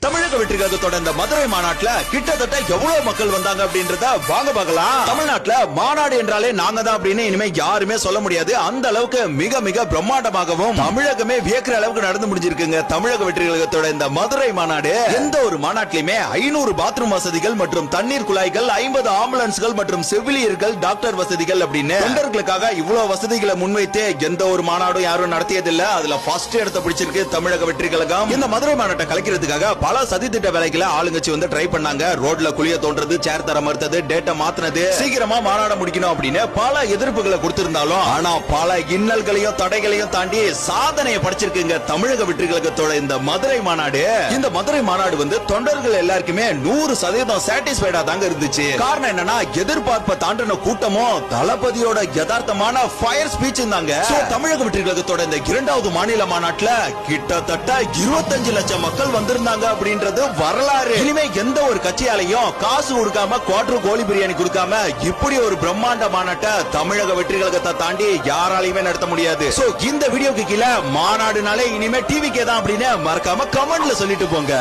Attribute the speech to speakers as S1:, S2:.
S1: தமிழக வெற்றி கழகத்தோட இந்த மதுரை மாநாட்டுல கிட்டத்தட்ட எவ்வளவு மக்கள் வந்தாங்க அப்படின்றத வாங்க பார்க்கலாம். தமிழ்நாட்டுல மாநாடு என்றாலே நாங்க தான் அப்படின்னு இனிமே யாருமே சொல்ல முடியாது. அந்த அளவுக்கு மிக மிக பிரம்மாண்டமாகவும் தமிழகமே வியக்கிற அளவுக்கு நடந்து முடிஞ்சிருக்குங்க தமிழக வெற்றி கழகத்தோட இந்த மதுரை மாநாடு. எந்த ஒரு மாநாட்டிலுமே 500 பாத்ரூம் வசதிகள் மற்றும் தண்ணீர் குழாய்கள், 50 ஆம்புலன்ஸ்கள் மற்றும் செவிலியர்கள், டாக்டர் வசதிகள் அப்படின்னு தொண்டர்களுக்காக இவ்வளவு வசதிகளை முன்வைத்து எந்த ஒரு மாநாடும் யாரும் நடத்தியதில்லை. அதுல ஃபர்ஸ்ட் இடத்தை பிடிச்சிருக்கு தமிழக வெற்றி கழகம். இந்த மதுரை மாநாட்டை கலைக்கிறதுக்காக பல சதித்திட்ட வேலைகளை ஆளுங்கட்சி வந்து ட்ரை பண்ணாங்க. ரோட்ல குழிய தோன்றது, சேர் தர மறுத்தது, டேட்டா மாத்தினது, சீக்கிரமா மாநாட முடிக்கணும் அப்படின்னு பல எதிர்ப்புகளை கொடுத்திருந்தாலும் ஆனா பல இன்னல்களையும் தடைகளையும் தாண்டி சாதனையை படைச்சிருக்குங்க தமிழக வெற்றி கழகத்தோட இந்த மதுரை மாநாடு. இந்த மதுரை மாநாடு வந்து தொண்டர்கள் எல்லாருக்குமே 100% சாட்டிஸ்பைடா தாங்க இருந்துச்சு. காரணம் என்னன்னா எதிர்பார்ப்பை தாண்டின கூட்டமும் தளபதியோட யதார்த்தமான ஃபயர் ஸ்பீச் இருந்தாங்க. தமிழக வெற்றி கழகத்தோட இந்த இரண்டாவது மாநில மாநாட்டுல கிட்டத்தட்ட 25 லட்சம் மக்கள் வந்திருந்தாங்க அப்படின்றது வரலாறு. இனிமே எந்த ஒரு கட்சியாலையும் காசு கொடுக்காம குவார்டர் கோழி பிரியாணி கொடுக்காம இப்படி ஒரு பிரம்மாண்ட மாநாட்டை தமிழக வெற்றி கழகத்தை தாண்டி யாராலையுமே நடத்த முடியாது. சோ இந்த வீடியோக்கு கீழே மாநாடுனாலே இனிமே டிவிக்கே தான் அப்படின்னு மறக்காம கமெண்ட்ல சொல்லிட்டு போங்க.